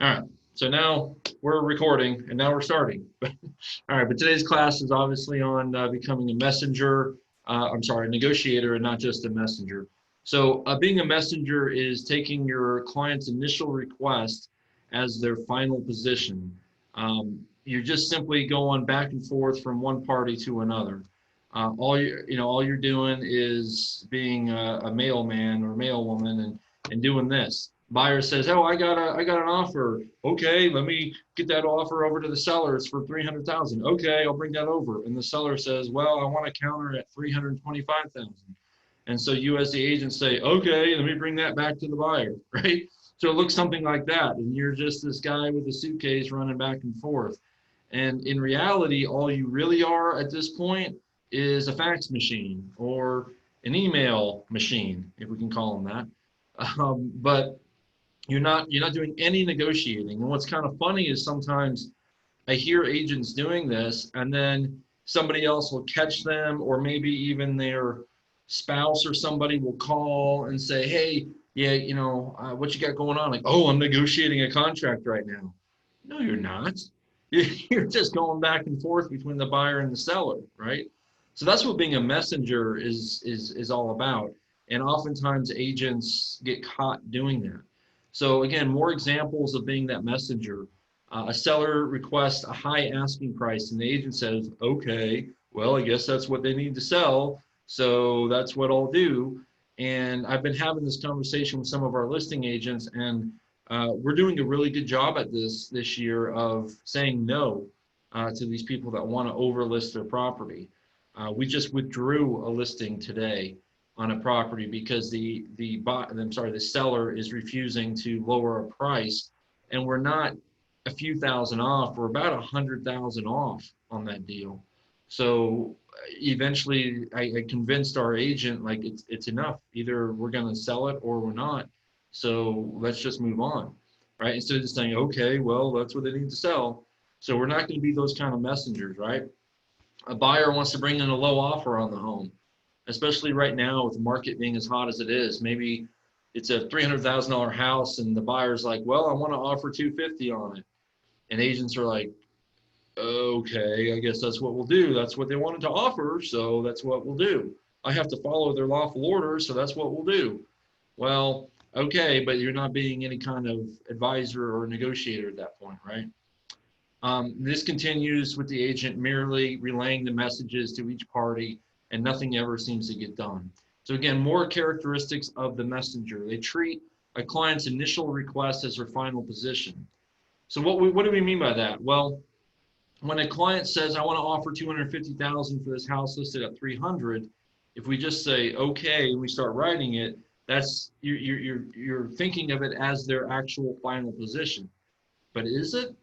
All right, so now we're recording and now we're starting. All right, but today's class is obviously on becoming a messenger. I'm sorry, a negotiator and not just a messenger. So being a messenger is taking your client's initial request as their final position. You're just simply going back and forth from one party to another. All you're doing is being a mailman or mailwoman and doing this. Buyer says, "Oh, I got an offer. Okay, let me get that offer over to the seller. It's for 300,000. Okay, I'll bring that over." And the seller says, "Well, I want to counter at 325,000." And so you, as the agent, say, "Okay, let me bring that back to the buyer." Right? So it looks something like that, and you're just this guy with a suitcase running back and forth. And in reality, all you really are at this point is a fax machine or an email machine, if we can call them that. But you're not doing any negotiating. And what's kind of funny is sometimes I hear agents doing this, and then somebody else will catch them, or maybe even their spouse or somebody will call and say, "Hey, yeah, what you got going on?" Like, "Oh, I'm negotiating a contract right now." No, you're not. You're just going back and forth between the buyer and the seller, right? So that's what being a messenger is all about. And oftentimes agents get caught doing that. So again, more examples of being that messenger. A seller requests a high asking price, and the agent says, "Okay, well, I guess that's what they need to sell, so that's what I'll do." And I've been having this conversation with some of our listing agents, and we're doing a really good job at this year of saying no to these people that want to overlist their property. We just withdrew a listing today on a property because the seller is refusing to lower a price, and we're not a few thousand off. We're about 100,000 off on that deal. So eventually, I convinced our agent, like, it's enough. Either we're going to sell it or we're not. So let's just move on, right? Instead of just saying, "Okay, well, that's what they need to sell." So we're not going to be those kind of messengers, right? A buyer wants to bring in a low offer on the home, especially right now with the market being as hot as it is. Maybe it's a $300,000 house, and the buyer's like, "Well, I want to offer 250 on it." And agents are like, "Okay, I guess that's what we'll do. That's what they wanted to offer, so that's what we'll do. I have to follow their lawful orders, so that's what we'll do." Well, okay, but you're not being any kind of advisor or negotiator at that point, right? This continues with the agent merely relaying the messages to each party, and nothing ever seems to get done. So again, more characteristics of the messenger. They treat a client's initial request as their final position. So what do we mean by that? Well, when a client says, "I want to offer 250,000 for this house listed at 300," if we just say "okay" and we start writing it, that's you're thinking of it as their actual final position. But is it?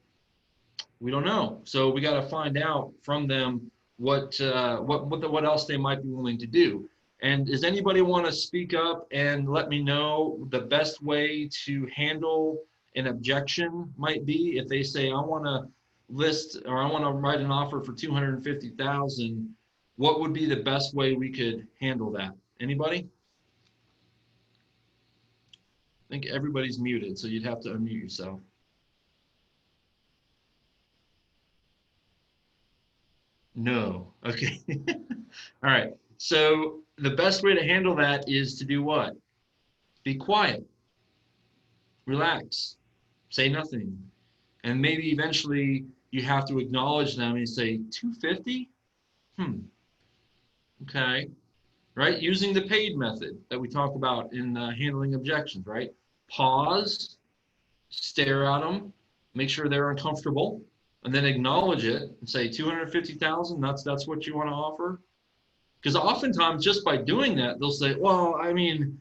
We don't know. So we got to find out from them what else they might be willing to do. And does anybody want to speak up and let me know the best way to handle an objection might be if they say, "I want to list or I want to write an offer for 250,000." What would be the best way we could handle that? Anybody? I think everybody's muted, so you'd have to unmute yourself. No. Okay. All right. So the best way to handle that is to do what? Be quiet, relax, say nothing. And maybe eventually you have to acknowledge them and say, 250? Okay. Right? Using the paid method that we talk about in handling objections, right? Pause, stare at them, make sure they're uncomfortable, and then acknowledge it and say 250,000, that's what you want to offer. Because oftentimes just by doing that, they'll say, "Well, I mean,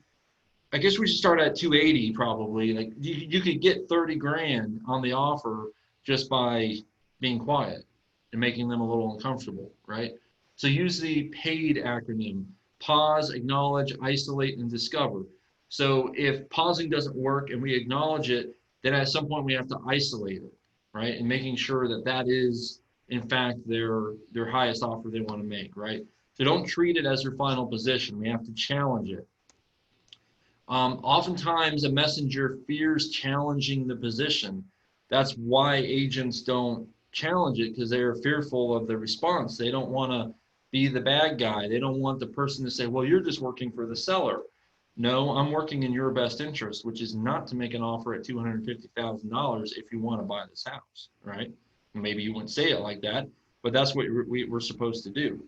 I guess we should start at 280 probably." Like you could get 30 grand on the offer just by being quiet and making them a little uncomfortable, right? So use the PAID acronym: pause, acknowledge, isolate, and discover. So if pausing doesn't work and we acknowledge it, then at some point we have to isolate it, right? And making sure that that is in fact their highest offer they want to make, right? So don't treat it as your final position. We have to challenge it. Oftentimes, a messenger fears challenging the position. That's why agents don't challenge it, because they're fearful of the response. They don't want to be the bad guy. They don't want the person to say, well, you're just working for the seller. No, I'm working in your best interest, which is not to make an offer at $250,000 if you want to buy this house, right? Maybe you wouldn't say it like that, but that's what we're supposed to do.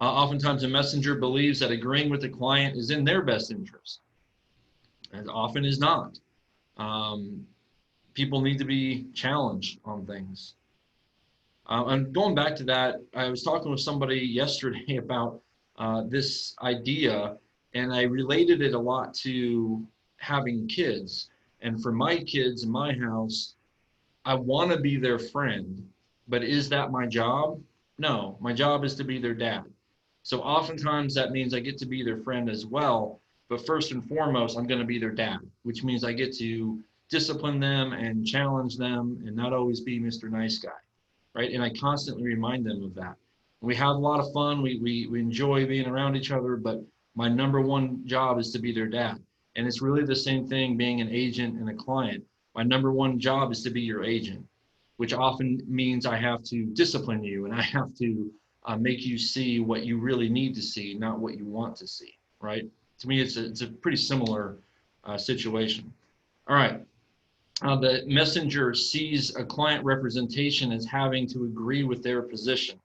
Oftentimes, a messenger believes that agreeing with the client is in their best interest. As often is not. People need to be challenged on things. And going back to that, I was talking with somebody yesterday about this idea, and I related it a lot to having kids. And for my kids in my house, I want to be their friend, but is that my job? No, my job is to be their dad. So oftentimes that means I get to be their friend as well. But first and foremost, I'm going to be their dad, which means I get to discipline them and challenge them and not always be Mr. Nice Guy, right? And I constantly remind them of that. We have a lot of fun. We enjoy being around each other, but my number one job is to be their dad. And it's really the same thing being an agent and a client. My number one job is to be your agent, which often means I have to discipline you and I have to make you see what you really need to see, not what you want to see, right? To me, it's a pretty similar situation. All right. The messenger sees a client representation as having to agree with their position.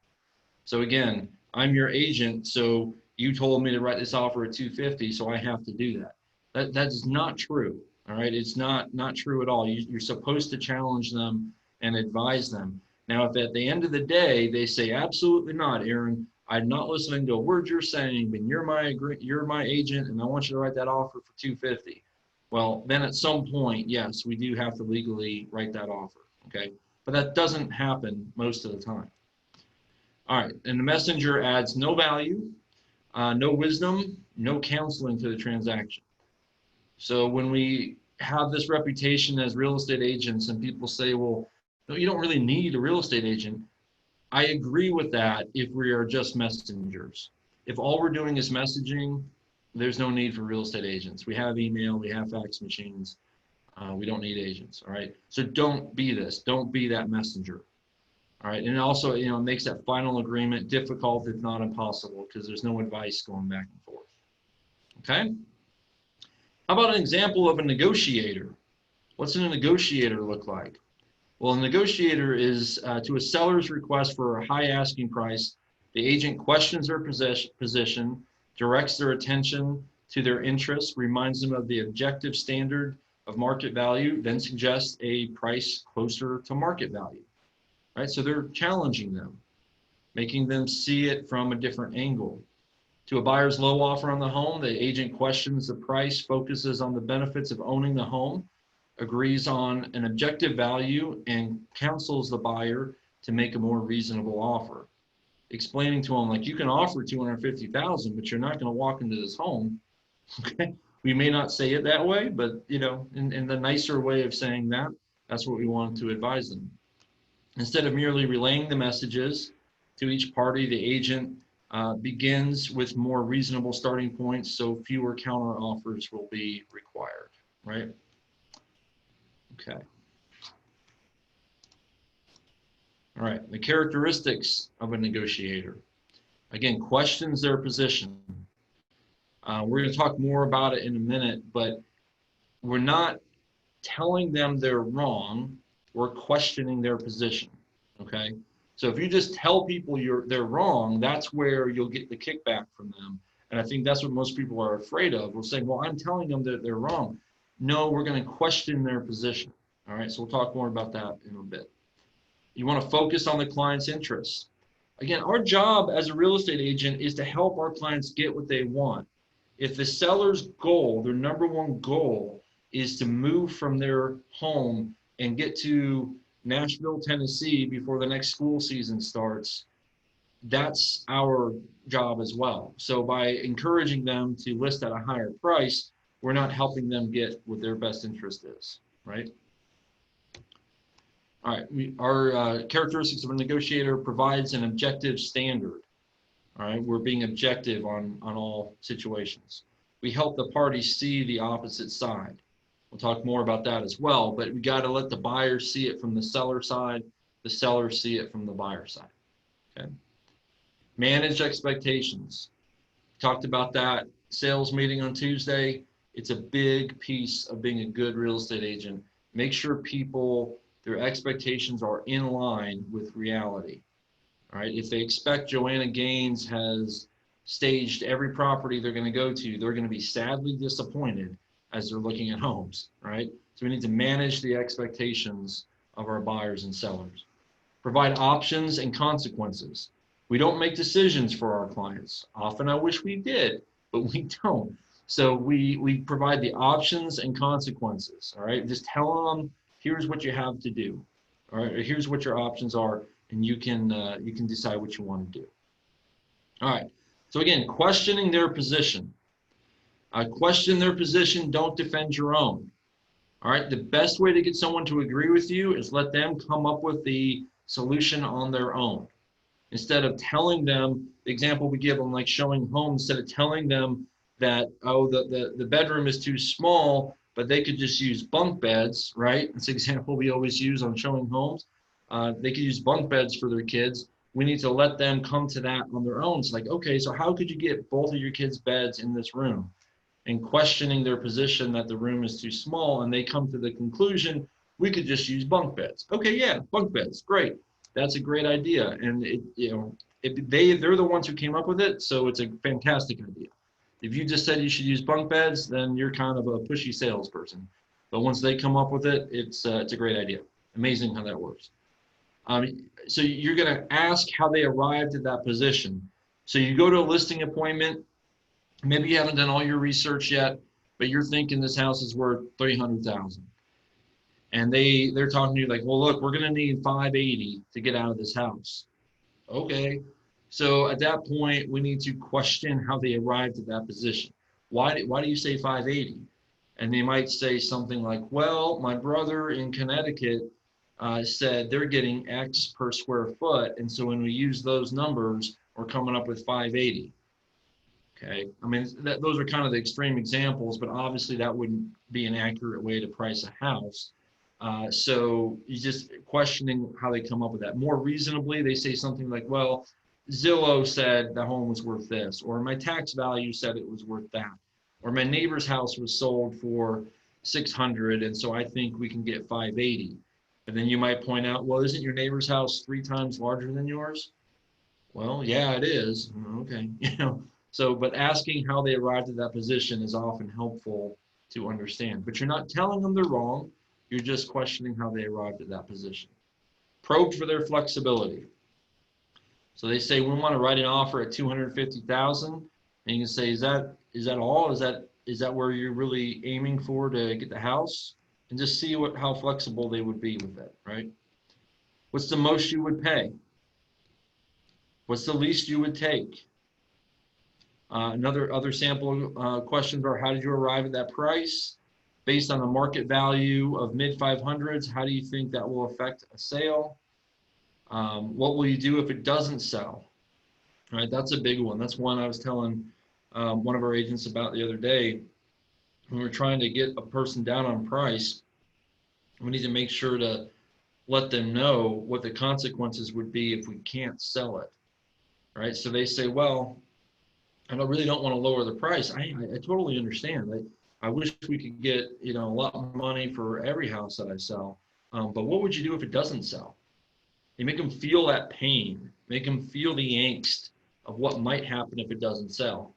So again, I'm your agent, so you told me to write this offer at 250, so I have to do that. That is not true. All right, it's not true at all. You're supposed to challenge them and advise them. Now, if at the end of the day they say absolutely not, Aaron, I'm not listening to a word you're saying, but you're my agent, and I want you to write that offer for 250. Well, then at some point, yes, we do have to legally write that offer. Okay, but that doesn't happen most of the time. All right, and the messenger adds no value, no wisdom, no counseling to the transaction. So when we have this reputation as real estate agents and people say, well, no, you don't really need a real estate agent. I agree with that if we are just messengers. If all we're doing is messaging, there's no need for real estate agents. We have email, we have fax machines. We don't need agents, all right? So don't be this. Don't be that messenger, all right? And it also, it makes that final agreement difficult, if not impossible, because there's no advice going back and forth, okay? How about an example of a negotiator? What's a negotiator look like? Well, a negotiator is to a seller's request for a high asking price, the agent questions their position, directs their attention to their interests, reminds them of the objective standard of market value, then suggests a price closer to market value, right? So they're challenging them, making them see it from a different angle. To a buyer's low offer on the home, the agent questions the price, focuses on the benefits of owning the home, agrees on an objective value, and counsels the buyer to make a more reasonable offer, explaining to them, like, you can offer 250,000, but you're not going to walk into this home. Okay, we may not say it that way, but in the nicer way of saying that, that's what we want to advise them. Instead of merely relaying the messages to each party, the agent begins with more reasonable starting points, so fewer counter offers will be required, right? Okay. All right, the characteristics of a negotiator. Again, questions their position. We're going to talk more about it in a minute, but we're not telling them they're wrong. We're questioning their position, okay? So if you just tell people they're wrong, that's where you'll get the kickback from them. And I think that's what most people are afraid of. We're saying, well, I'm telling them that they're wrong. No, we're going to question their position. All right, so we'll talk more about that in a bit. You want to focus on the client's interests. Again, our job as a real estate agent is to help our clients get what they want. If the seller's goal, their number one goal, is to move from their home and get to Nashville, Tennessee before the next school season starts, that's our job as well. So by encouraging them to list at a higher price, we're not helping them get what their best interest is, right? All right, our characteristics of a negotiator provides an objective standard. All right, we're being objective on all situations. We help the parties see the opposite side. We'll talk more about that as well, but we got to let the buyer see it from the seller side, the seller see it from the buyer side. Okay. Manage expectations. Talked about that sales meeting on Tuesday. It's a big piece of being a good real estate agent. Make sure people, their expectations are in line with reality. All right. If they expect Joanna Gaines has staged every property they're going to go to, they're going to be sadly disappointed as they're looking at homes. Right. So we need to manage the expectations of our buyers and sellers. Provide options and consequences. We don't make decisions for our clients. Often I wish we did, but we don't. So we provide the options and consequences. All right. Just tell them, here's what you have to do. All right. Or here's what your options are, and you can decide what you want to do. All right. So again, questioning their position. Question their position. Don't defend your own. All right. The best way to get someone to agree with you is let them come up with the solution on their own. Instead of telling them, the example we give them, like showing homes, instead of telling them that, oh, the bedroom is too small, but they could just use bunk beds, right? That's an example we always use on showing homes. They could use bunk beds for their kids. We need to let them come to that on their own. It's like, okay, so how could you get both of your kids' beds in this room? And questioning their position that the room is too small, and they come to the conclusion, we could just use bunk beds. Okay, yeah, bunk beds, great. That's a great idea, and they're the ones who came up with it, so it's a fantastic idea. If you just said you should use bunk beds, then you're kind of a pushy salesperson. But once they come up with it, it's a great idea. Amazing how that works. So you're going to ask how they arrived at that position. So you go to a listing appointment. Maybe you haven't done all your research yet, but you're thinking this house is worth $300,000. And they're talking to you like, well, look, we're going to need 580 to get out of this house. Okay. So at that point, we need to question how they arrived at that position. Why do you say 580? And they might say something like, well, my brother in Connecticut said they're getting X per square foot. And so when we use those numbers, we're coming up with 580. Okay. I mean, those are kind of the extreme examples, but obviously that wouldn't be an accurate way to price a house. So you just questioning how they come up with that. More reasonably, they say something like, well, Zillow said the home was worth this, or my tax value said it was worth that, or my neighbor's house was sold for 600, and so I think we can get 580. And then you might point out, well, isn't your neighbor's house 3 times larger than yours? Well, yeah, it is. Okay. So, but asking how they arrived at that position is often helpful to understand. But you're not telling them they're wrong. You're just questioning how they arrived at that position. Probe for their flexibility. So they say, we want to write an offer at $250,000, and you can say, is that all? Is that where you're really aiming for to get the house? And just see how flexible they would be with it, right? What's the most you would pay? What's the least you would take? Other sample questions are, how did you arrive at that price? Based on the market value of mid 500s, how do you think that will affect a sale? What will you do if it doesn't sell? All right, that's a big one. That's one I was telling one of our agents about the other day. When we're trying to get a person down on price, we need to make sure to let them know what the consequences would be if we can't sell it. Right? So they say, well, I really don't want to lower the price. I totally understand. I wish we could get a lot more money for every house that I sell. But what would you do if it doesn't sell? You make them feel that pain. Make them feel the angst of what might happen if it doesn't sell.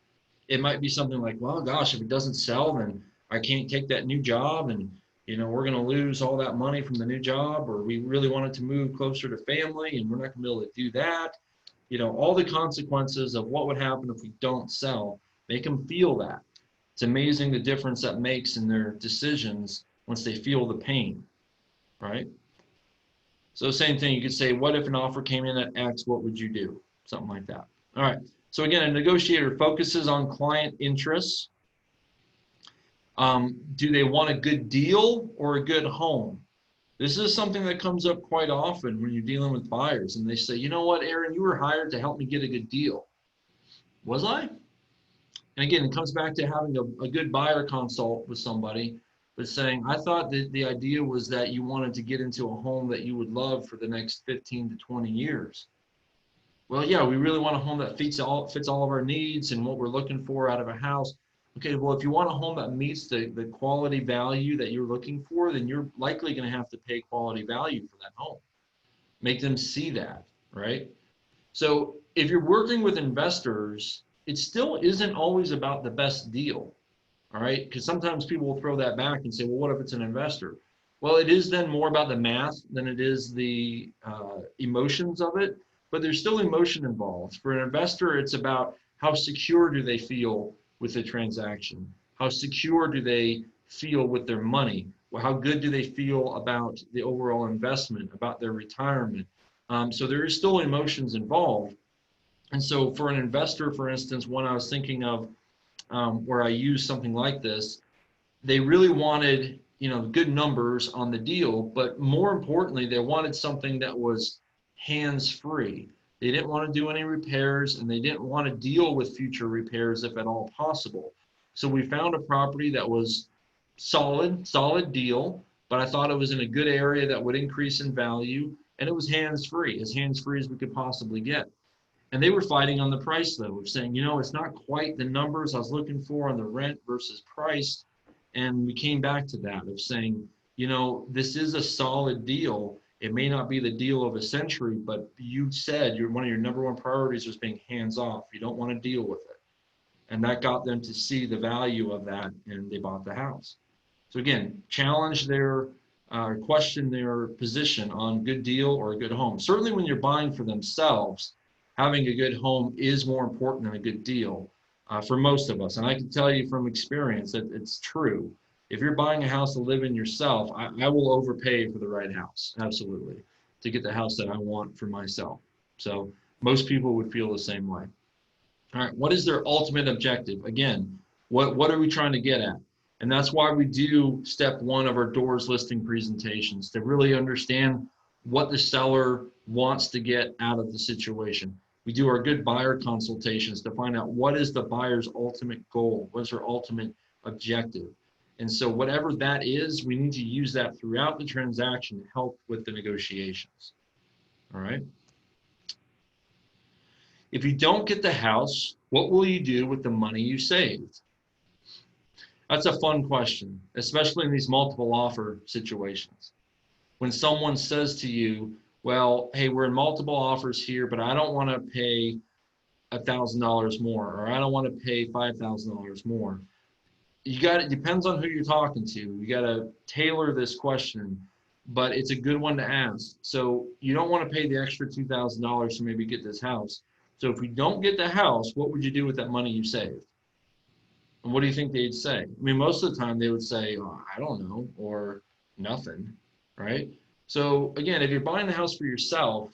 It might be something like, well, gosh, if it doesn't sell, then I can't take that new job, and we're going to lose all that money from the new job, or we really wanted to move closer to family, and we're not going to be able to do that. All the consequences of what would happen if we don't sell, make them feel that. It's amazing the difference that makes in their decisions once they feel the pain, right? So same thing, you could say, what if an offer came in at X, what would you do? Something like that. All right, so again, a negotiator focuses on client interests. Do they want a good deal or a good home? This is something that comes up quite often when you're dealing with buyers, and they say, you know what, Aaron, you were hired to help me get a good deal. Was I? And again, it comes back to having a good buyer consult with somebody. but saying, I thought that the idea was that you wanted to get into a home that you would love for the next 15 to 20 years. Well, yeah, we really want a home that fits all of our needs and what we're looking for out of a house. Okay, well, if you want a home that meets the quality value that you're looking for, then you're likely going to have to pay quality value for that home. Make them see that, right? So if you're working with investors, it still isn't always about the best deal, all right? Because sometimes people will throw that back and say, well, what if it's an investor? Well, it is then more about the math than it is the emotions of it, but there's still emotion involved. For an investor, it's about how secure do they feel with the transaction? How secure do they feel with their money? Well, how good do they feel about the overall investment, about their retirement? So there is still emotions involved. And so for an investor, for instance, one I was thinking of where I used something like this, they really wanted, good numbers on the deal, but more importantly, they wanted something that was hands-free. They didn't want to do any repairs, and they didn't want to deal with future repairs if at all possible. So we found a property that was solid deal, but I thought it was in a good area that would increase in value, and it was hands-free, as hands-free as we could possibly get. And they were fighting on the price though, of saying, it's not quite the numbers I was looking for on the rent versus price. And we came back to that of saying, this is a solid deal. It may not be the deal of a century, but you said one of your number one priorities was being hands off. You don't want to deal with it. And that got them to see the value of that, and they bought the house. So again, challenge their question their position on good deal or a good home. Certainly when you're buying for themselves, having a good home is more important than a good deal for most of us. And I can tell you from experience that it's true. If you're buying a house to live in yourself, I will overpay for the right house, absolutely, to get the house that I want for myself. So most people would feel the same way. All right, what is their ultimate objective? Again, what are we trying to get at? And that's why we do step one of our doors listing presentations, to really understand what the seller wants to get out of the situation. We do our good buyer consultations to find out what is the buyer's ultimate goal, what's their ultimate objective. And so whatever that is, we need to use that throughout the transaction to help with the negotiations. All right. If you don't get the house, what will you do with the money you saved? That's a fun question, especially in these multiple offer situations. When someone says to you, well, hey, we're in multiple offers here, but I don't want to pay $1,000 more, or I don't want to pay $5,000 more. It depends on who you're talking to. You got to tailor this question, but it's a good one to ask. So you don't want to pay the extra $2,000 to maybe get this house. So if you don't get the house, what would you do with that money you saved? And what do you think they'd say? I mean, most of the time they would say, oh, I don't know, or nothing, right? So again, if you're buying the house for yourself,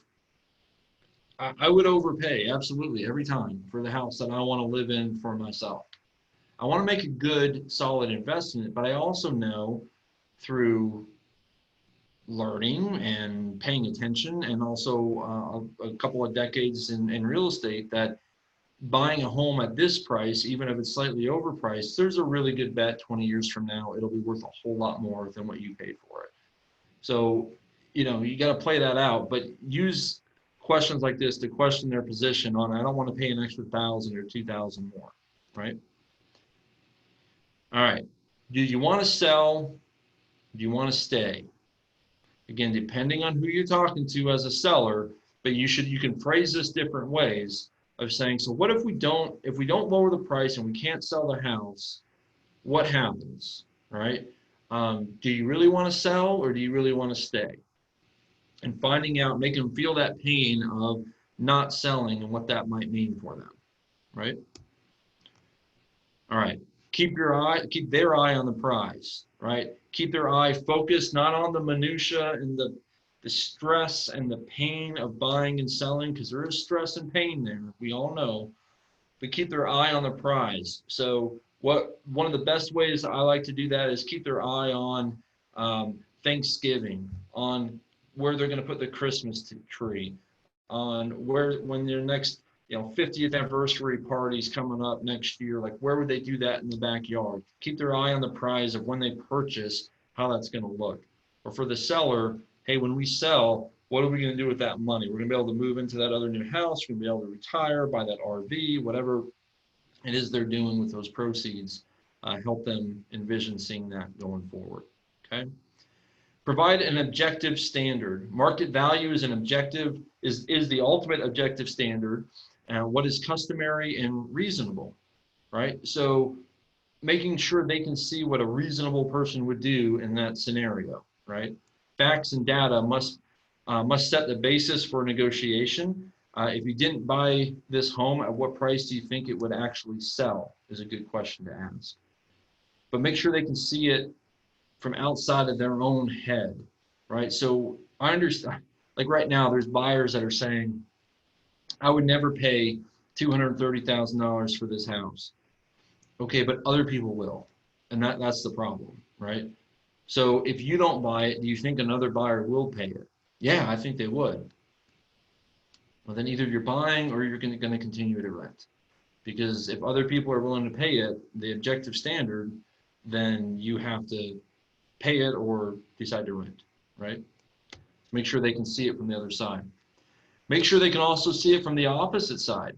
I would overpay, absolutely, every time for the house that I want to live in for myself. I want to make a good, solid investment, but I also know through learning and paying attention, and also a couple of decades in real estate, that buying a home at this price, even if it's slightly overpriced, there's a really good bet 20 years from now it'll be worth a whole lot more than what you paid for it. So, you got to play that out, but use questions like this to question their position on, I don't want to pay an extra 1,000 or 2,000 more, right? All right. Do you want to sell? Do you want to stay? Again, depending on who you're talking to as a seller, but you can phrase this different ways of saying, so what if we don't lower the price and we can't sell the house, what happens, right? Do you really want to sell, or do you really want to stay? And finding out, make them feel that pain of not selling and what that might mean for them, right? All right, keep their eye on the prize, right? Keep their eye focused not on the minutia and the stress and the pain of buying and selling, because there is stress and pain there, we all know, but keep their eye on the prize. So one of the best ways I like to do that is keep their eye on Thanksgiving, on where they're going to put the Christmas tree, on when their next 50th anniversary parties coming up next year, like where would they do that in the backyard? Keep their eye on the prize of when they purchase, how that's going to look. Or for the seller, hey, when we sell, what are we going to do with that money? We're going to be able to move into that other new house. We're going to be able to retire, buy that RV, whatever it is they're doing with those proceeds. Help them envision seeing that going forward. Okay. Provide an objective standard. Market value is an objective, is the ultimate objective standard. What is customary and reasonable, right? So making sure they can see what a reasonable person would do in that scenario, right? Facts and data must set the basis for negotiation. If you didn't buy this home, at what price do you think it would actually sell? Is a good question to ask. But make sure they can see it from outside of their own head, right? So I understand, like right now, there's buyers that are saying, I would never pay $230,000 for this house. Okay, but other people will, and that's the problem, right? So if you don't buy it, do you think another buyer will pay it? Yeah, I think they would. Well, then either you're buying or you're going to continue to rent. Because if other people are willing to pay it, the objective standard, then you have to pay it or decide to rent, right? Make sure they can see it from the other side. Make sure they can also see it from the opposite side.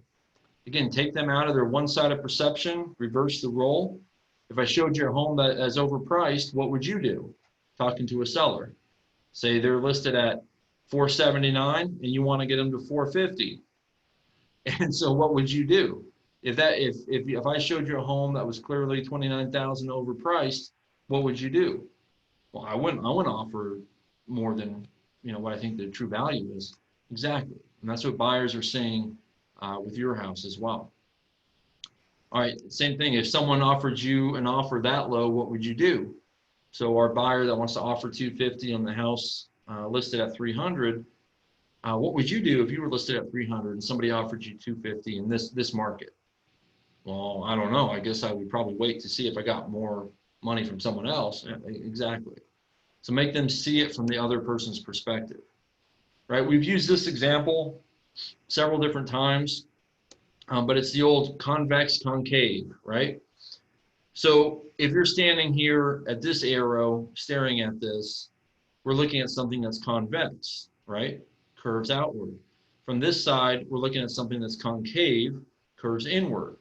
Again, take them out of their one-sided perception, reverse the role. If I showed you a home that is overpriced, what would you do? Talking to a seller. Say they're listed at $479 and you want to get them to $450. And so what would you do? If I showed you a home that was clearly $29,000 overpriced, what would you do? Well, I wouldn't offer more than what I think the true value is. Exactly. And that's what buyers are saying with your house as well. All right, same thing. If someone offered you an offer that low, what would you do? So our buyer that wants to offer $250 on the house listed at $300, what would you do if you were listed at $300 and somebody offered you $250 in this market? Well, I don't know. I guess I would probably wait to see if I got more money from someone else. Exactly. So make them see it from the other person's perspective, right? We've used this example several different times, but it's the old convex concave, right? So if you're standing here at this arrow, staring at this, we're looking at something that's convex, right? Curves outward. From this side, we're looking at something that's concave, curves inward,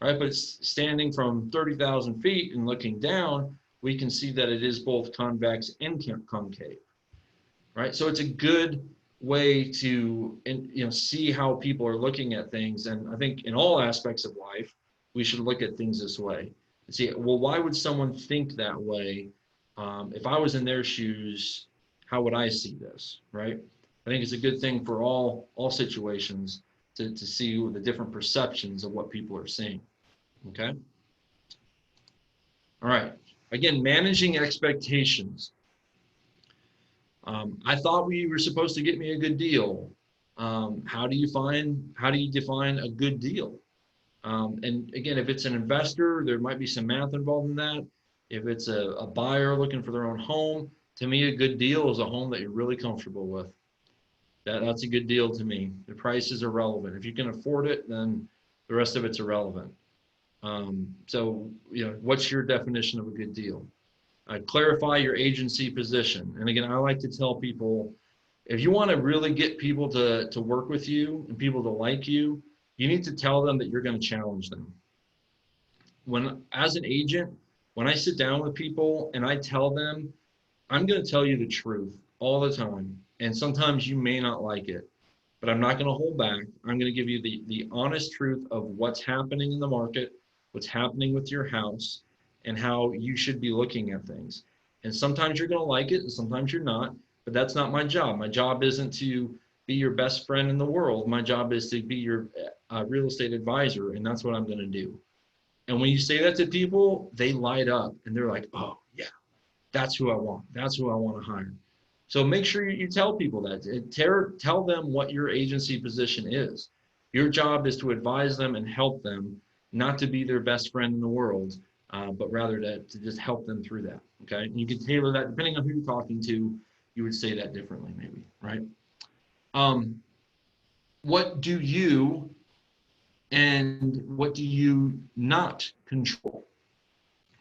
right? But it's standing from 30,000 feet and looking down, we can see that it is both convex and concave, right? So it's a good way to see how people are looking at things. And I think in all aspects of life, we should look at things this way and see, well, why would someone think that way? If I was in their shoes, how would I see this, right? I think it's a good thing for all situations to see the different perceptions of what people are seeing, okay? All right, again, managing expectations. I thought we were supposed to get me a good deal. How do you define a good deal? And again, if it's an investor, there might be some math involved in that. If it's a buyer looking for their own home, to me, a good deal is a home that you're really comfortable with. That's a good deal to me. The price is irrelevant. If you can afford it, then the rest of it's irrelevant. So, what's your definition of a good deal? Clarify your agency position. And again, I like to tell people, if you want to really get people to work with you and people to like you, you need to tell them that you're going to challenge them. As an agent, when I sit down with people and I tell them, I'm going to tell you the truth all the time. And sometimes you may not like it, but I'm not going to hold back. I'm going to give you the honest truth of what's happening in the market, what's happening with your house, and how you should be looking at things. And sometimes you're going to like it and sometimes you're not, but that's not my job. My job isn't to be your best friend in the world. My job is to be your real estate advisor, and that's what I'm going to do. And when you say that to people, they light up and they're like, oh yeah, that's who I want. That's who I want to hire. So make sure you tell people that. Tell them what your agency position is. Your job is to advise them and help them, not to be their best friend in the world, but rather to just help them through that, okay? And you can tailor that, depending on who you're talking to, you would say that differently maybe, right? What do you and what do you not control,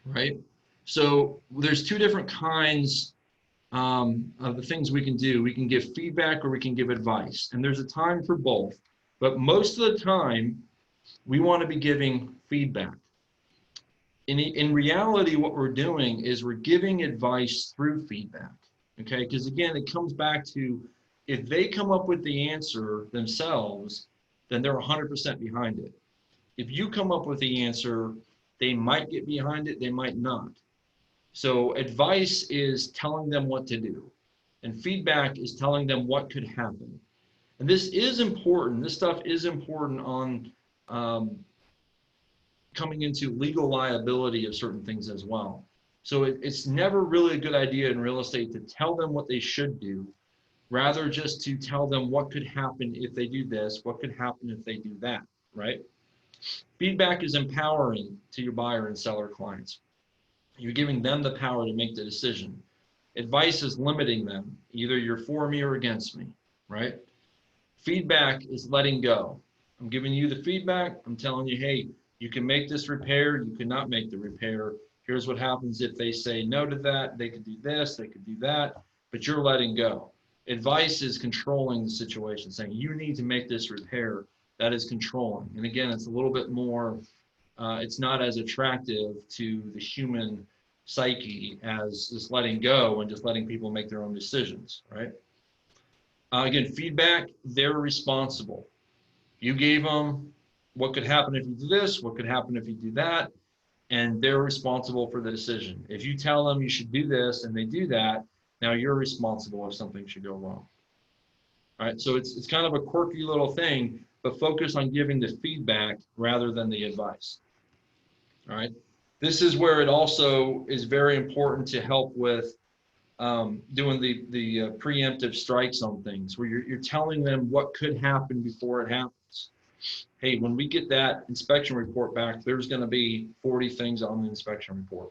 right? So there's two different kinds of the things we can do. We can give feedback or we can give advice, and there's a time for both. But most of the time, we want to be giving feedback. In reality, what we're doing is we're giving advice through feedback, okay? Because again, it comes back to if they come up with the answer themselves, then they're 100% behind it. If you come up with the answer, they might get behind it, they might not. So advice is telling them what to do, and feedback is telling them what could happen. And this is important. This stuff is important on um, coming into legal liability of certain things as well. So it's never really a good idea in real estate to tell them what they should do, rather just to tell them what could happen if they do this, what could happen if they do that, right? Feedback is empowering to your buyer and seller clients. You're giving them the power to make the decision. Advice is limiting them. Either you're for me or against me, right? Feedback is letting go. I'm giving you the feedback. I'm telling you, hey, you can make this repair. You cannot make the repair. Here's what happens if they say no to that. They could do this, they could do that, but you're letting go. Advice is controlling the situation, saying you need to make this repair. That is controlling. And again, it's a little bit more, it's not as attractive to the human psyche as just letting go and just letting people make their own decisions, right? Again, feedback, they're responsible. You gave them what could happen if you do this, what could happen if you do that, and they're responsible for the decision. If you tell them you should do this and they do that, now you're responsible if something should go wrong. All right, so it's kind of a quirky little thing, but focus on giving the feedback rather than the advice. All right, this is where it also is very important to help with doing the preemptive strikes on things, where you're telling them what could happen before it happens. Hey, when we get that inspection report back, there's going to be 40 things on the inspection report,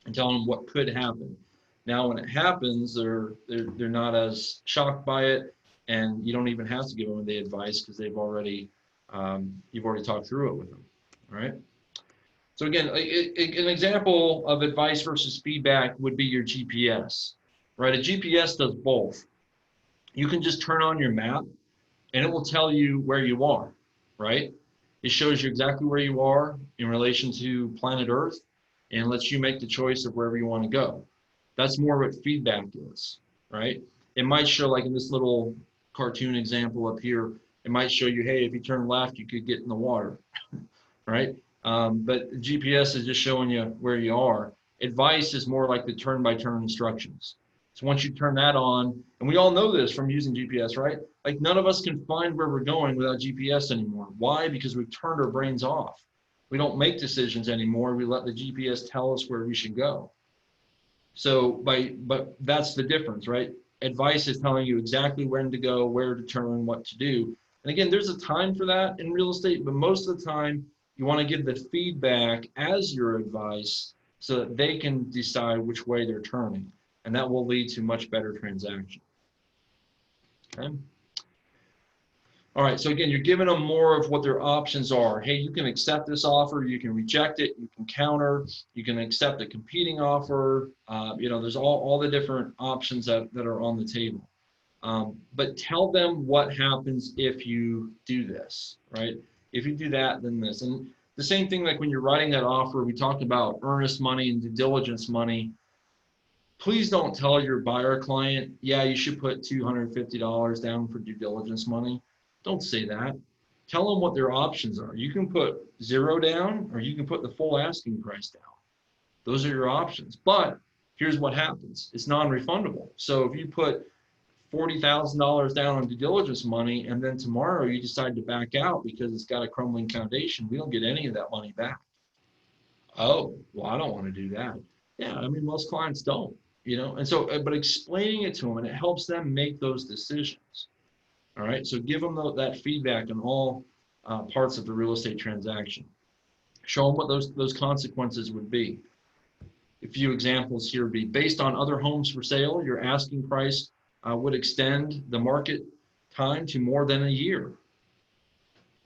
and telling them what could happen. Now, when it happens, they're not as shocked by it, and you don't even have to give them the advice because they've already you've already talked through it with them. All right. So again, an example of advice versus feedback would be your GPS, right? A GPS does both. You can just turn on your map and it will tell you where you are, right? It shows you exactly where you are in relation to planet Earth and lets you make the choice of wherever you want to go. That's more what feedback is, right? It might show, like in this little cartoon example up here, it might show you, hey, if you turn left, you could get in the water, right? But GPS is just showing you where you are. Advice is more like the turn-by-turn instructions. So once you turn that on, and we all know this from using GPS, right? Like none of us can find where we're going without GPS anymore. Why? Because we've turned our brains off. We don't make decisions anymore. We let the GPS tell us where we should go. So but that's the difference, right? Advice is telling you exactly when to go, where to turn, what to do. And again, there's a time for that in real estate, but most of the time you want to give the feedback as your advice so that they can decide which way they're turning. And that will lead to much better transaction. Okay. All right, so again, you're giving them more of what their options are. Hey, you can accept this offer, you can reject it, you can counter, you can accept a competing offer. There's all the different options that are on the table. But tell them what happens if you do this, right? If you do that, then this. And the same thing, like when you're writing that offer, we talked about earnest money and due diligence money. Please don't tell your buyer client, yeah, you should put $250 down for due diligence money. Don't say that. Tell them what their options are. You can put zero down or you can put the full asking price down. Those are your options. But here's what happens. It's non-refundable. So if you put $40,000 down on due diligence money and then tomorrow you decide to back out because it's got a crumbling foundation, we don't get any of that money back. Oh, well, I don't want to do that. Yeah, I mean, most clients don't, and so, but explaining it to them, and it helps them make those decisions. All right, so give them that feedback on all parts of the real estate transaction. Show them what those consequences would be. A few examples here would be based on other homes for sale, your asking price would extend the market time to more than a year.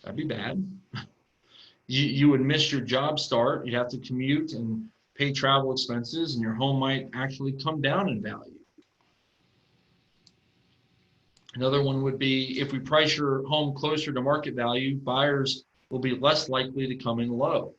That'd be bad. You would miss your job start. You'd have to commute and pay travel expenses, and your home might actually come down in value. Another one would be if we price your home closer to market value, buyers will be less likely to come in low.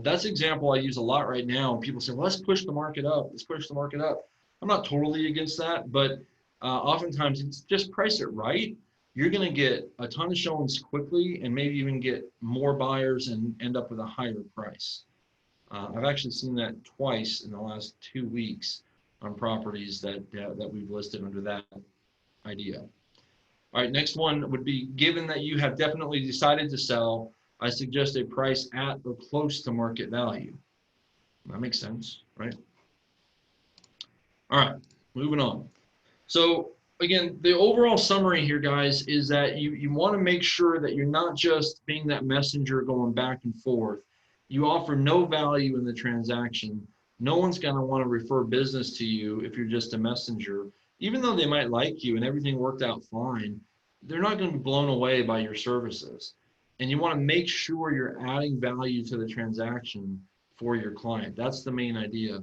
That's an example I use a lot right now. People say, well, let's push the market up. Let's push the market up. I'm not totally against that, but oftentimes it's just price it right. You're going to get a ton of showings quickly and maybe even get more buyers and end up with a higher price. I've actually seen that twice in the last 2 weeks on properties that we've listed under that idea. All right, next one would be, given that you have definitely decided to sell, I suggest a price at or close to market value. That makes sense, right? All right, moving on. So again, the overall summary here, guys, is that you want to make sure that you're not just being that messenger going back and forth. You offer no value in the transaction. No one's going to want to refer business to you if you're just a messenger. Even though they might like you and everything worked out fine, they're not going to be blown away by your services. And you want to make sure you're adding value to the transaction for your client. That's the main idea.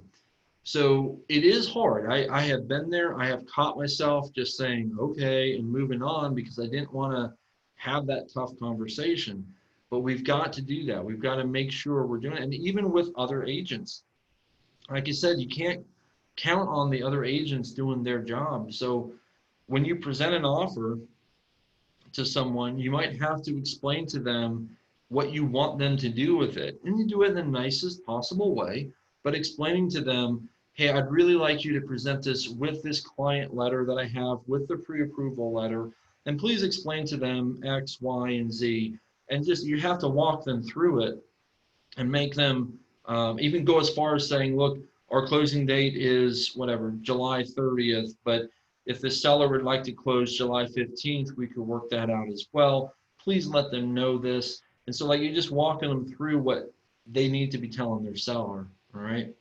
So it is hard. I have been there. I have caught myself just saying, okay, and moving on because I didn't want to have that tough conversation. But we've got to do that. We've got to make sure we're doing it. And even with other agents, like you said, you can't count on the other agents doing their job. So when you present an offer to someone, you might have to explain to them what you want them to do with it. And you do it in the nicest possible way, but explaining to them, hey, I'd really like you to present this with this client letter that I have, with the pre-approval letter, and please explain to them X, Y, and Z. And just, you have to walk them through it and make them even go as far as saying, look, our closing date is whatever, July 30th, but if the seller would like to close July 15th, we could work that out as well. Please let them know this. And so like you're just walking them through what they need to be telling their seller, all right?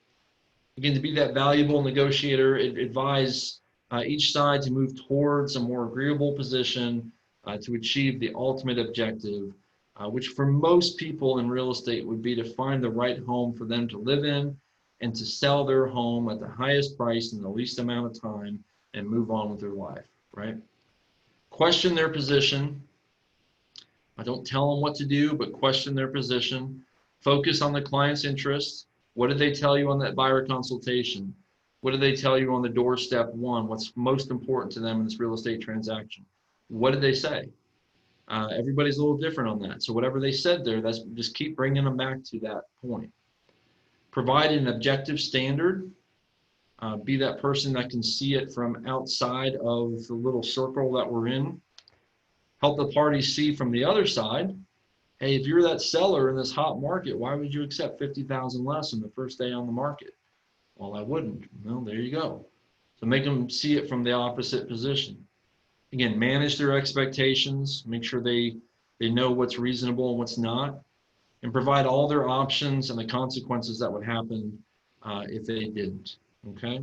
Again, to be that valuable negotiator, advise each side to move towards a more agreeable position to achieve the ultimate objective, which for most people in real estate would be to find the right home for them to live in and to sell their home at the highest price in the least amount of time and move on with their life, right? Question their position. I don't tell them what to do, but question their position. Focus on the client's interests. What did they tell you on that buyer consultation? What did they tell you on the doorstep one? What's most important to them in this real estate transaction? What did they say? Everybody's a little different on that. So whatever they said there, that's just keep bringing them back to that point. Provide an objective standard. Be that person that can see it from outside of the little circle that we're in. Help the parties see from the other side. Hey, if you're that seller in this hot market, why would you accept 50,000 less on the first day on the market? Well, I wouldn't. Well, there you go. So make them see it from the opposite position. Again, manage their expectations. Make sure they know what's reasonable and what's not, and provide all their options and the consequences that would happen if they didn't. Okay.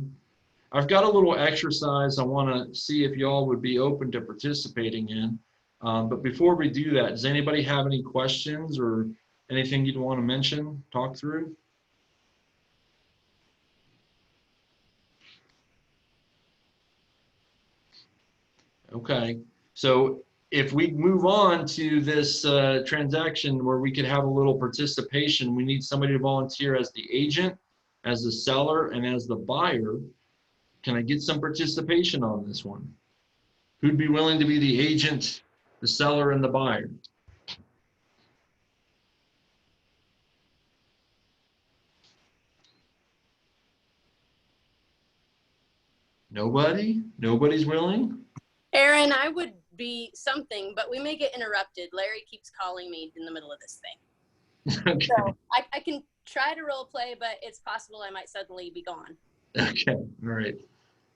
I've got a little exercise I want to see if y'all would be open to participating in. But before we do that, does anybody have any questions or anything you'd want to mention, talk through? Okay, so if we move on to this transaction where we could have a little participation, we need somebody to volunteer as the agent, as the seller, and as the buyer. Can I get some participation on this one? Who'd be willing to be the agent, the seller, and the buyer? Nobody? Nobody's willing? Aaron, I would be something, but we may get interrupted. Larry keeps calling me in the middle of this thing. Okay. So I can try to role play, but it's possible I might suddenly be gone. Okay, all right.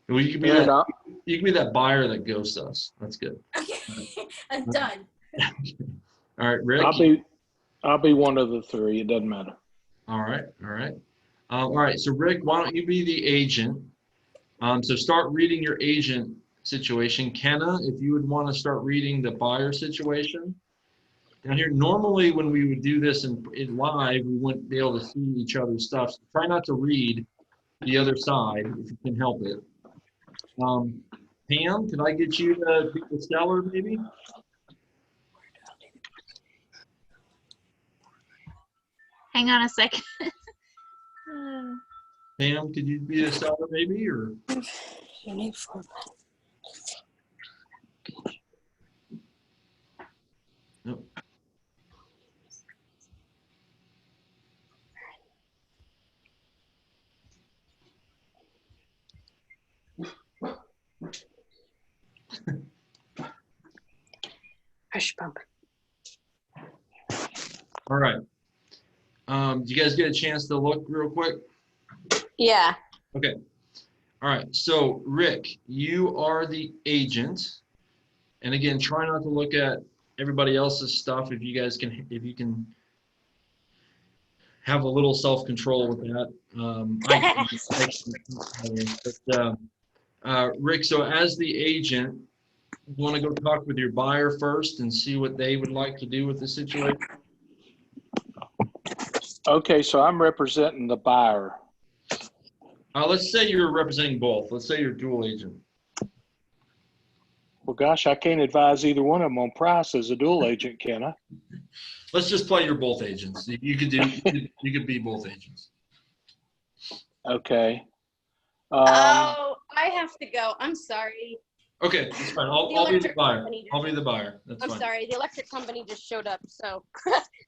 Well, you can be that. You can be that buyer that ghosts us. That's good. Okay, I'm done. All right, Rick. I'll be one of the three. It doesn't matter. All right, all right. All right, so Rick, why don't you be the agent? So start reading your agent situation. Kenna, if you would want to start reading the buyer situation. Down here, normally when we would do this in live, we wouldn't be able to see each other's stuff. So try not to read the other side if you can help it. Pam, could I get you to be the seller, maybe? Hang on a second. Pam, could you be the seller, maybe, or? You need four. Nope. Push bump. All right. Do you guys get a chance to look real quick? Yeah. Okay. All right. So, Rick, you are the agent. And again, try not to look at everybody else's stuff if you guys can, if you can have a little self-control with that. Rick, so as the agent, you want to go talk with your buyer first and see what they would like to do with the situation? Okay, so I'm representing the buyer. Let's say you're representing both. Let's say you're dual agent. Well, gosh, I can't advise either one of them on price as a dual agent, can I? Let's just play you're both agents. You could do, you could be both agents. Okay. Oh, I have to go. I'm sorry. Okay, that's fine. I'll be the electric buyer. company I'll be the buyer. That's I'm fine. sorry. The electric company just showed up, so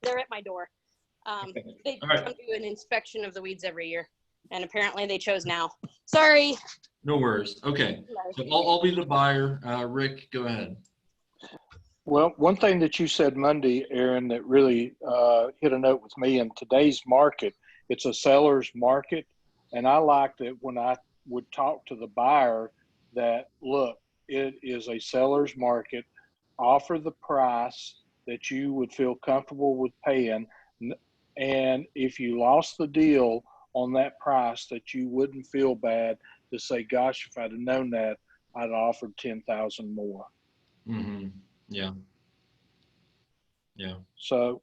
they're at my door. Okay. They All right. come do an inspection of the weeds every year, and apparently they chose now. Sorry. No worries. Okay. So I'll be the buyer. Rick, go ahead. Well, one thing that you said Monday, Aaron, that really hit a note with me in today's market, it's a seller's market. And I liked it when I would talk to the buyer that, look, it is a seller's market. Offer the price that you would feel comfortable with paying. And if you lost the deal on that price, that you wouldn't feel bad to say, gosh, if I'd have known that, I'd have offered 10,000 more. Mm-hmm. Yeah. Yeah. So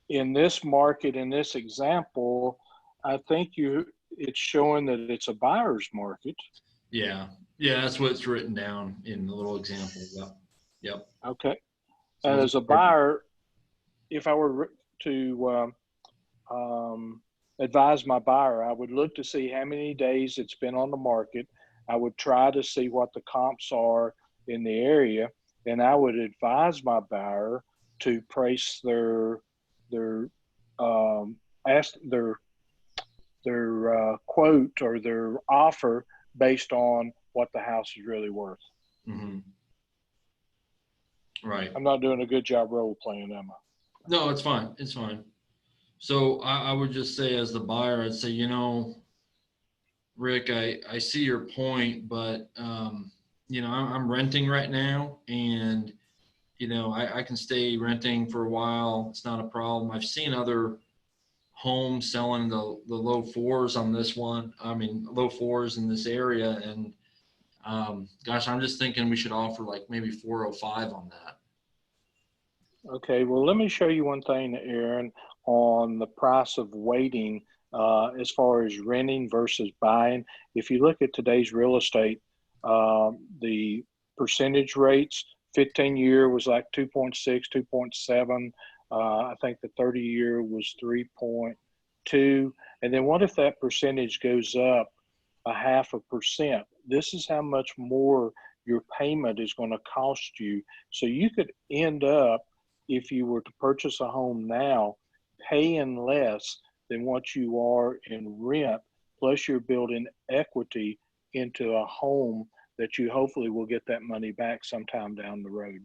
in this market, in this example, I think it's showing that it's a buyer's market. Yeah. Yeah. That's what's written down in the little example. Yep. Yep. Okay. So And as a buyer, if I were to advise my buyer, I would look to see how many days it's been on the market. I would try to see what the comps are in the area, and I would advise my buyer to price their quote or their offer based on what the house is really worth. Mm-hmm. Right. I'm not doing a good job role playing, am I? No, it's fine. It's fine. So I would just say as the buyer, I'd say, you know, Rick, I see your point, but, you know, I'm renting right now and, you know, I can stay renting for a while. It's not a problem. I've seen other homes selling the low fours on this one. I mean, low fours in this area. And gosh, I'm just thinking we should offer like maybe 405 on that. Okay, well, let me show you one thing, Aaron, on the price of waiting as far as renting versus buying. If you look at today's real estate, the percentage rates, 15-year was like 2.6, 2.7. I think the 30-year was 3.2. And then what if that percentage goes up 0.5%? This is how much more your payment is going to cost you. So you could end up, if you were to purchase a home now, paying less than what you are in rent, plus you're building equity into a home that you hopefully will get that money back sometime down the road.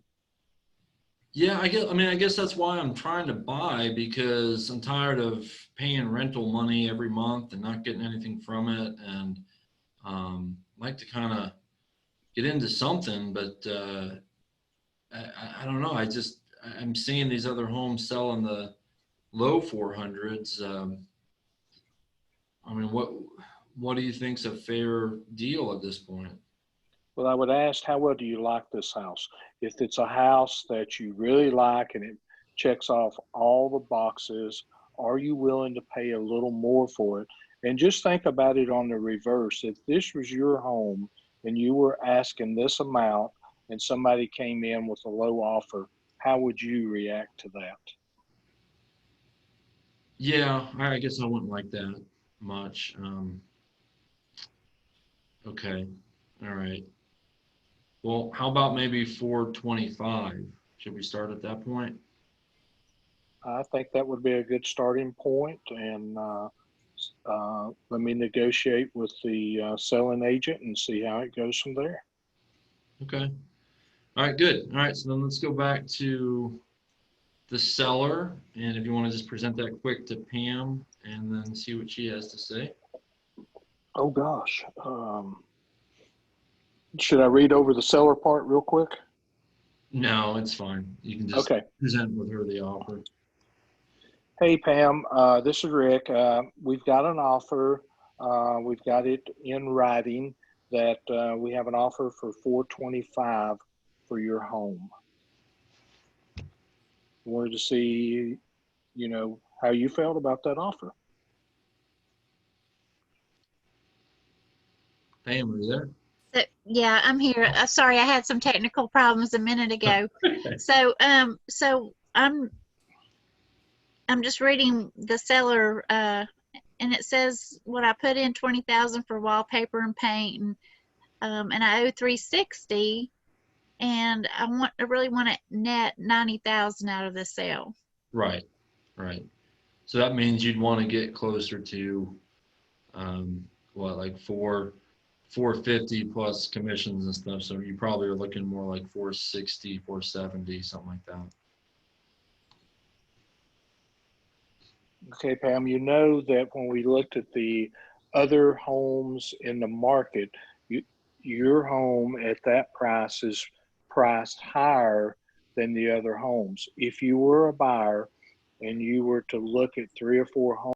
Yeah, I guess that's why I'm trying to buy, because I'm tired of paying rental money every month and not getting anything from it. And like to kind of get into something, but I don't know. I'm seeing these other homes sell in the low 400s. I mean, what do you think's a fair deal at this point? Well, I would ask, how well do you like this house? If it's a house that you really like and it checks off all the boxes. Are you willing to pay a little more for it? And just think about it on the reverse. If this was your home and you were asking this amount and somebody came in with a low offer, how would you react to that? Yeah, I guess I wouldn't like that much. Okay, all right. Well, how about maybe 425? Should we start at that point? I think that would be a good starting point, and let me negotiate with the selling agent and see how it goes from there. Okay. All right, good. All right, so then let's go back to the seller, and if you want to just present that quick to Pam and then see what she has to say. Oh gosh. Should I read over the seller part real quick? No, it's fine. You can just Okay. present with her the offer. Hey Pam, this is Rick. We've got an offer. We've got it in writing that we have an offer for $425 for your home. Wanted to see, how you felt about that offer. Pam, are you there? So, yeah, I'm here. Sorry, I had some technical problems a minute ago. So, I'm just reading the seller, and it says what I put in 20,000 for wallpaper and paint, and I owe 360, and I really want to net 90,000 out of the sale. Right, right. So that means you'd want to get closer to, what, like 450 plus commissions and stuff. So you probably are looking more like 460, 470, something like that. Okay, Pam, you know that when we looked at the other homes in the market, your home at that price is priced higher than the other homes. If you were a buyer and you were to look at 3 or 4 homes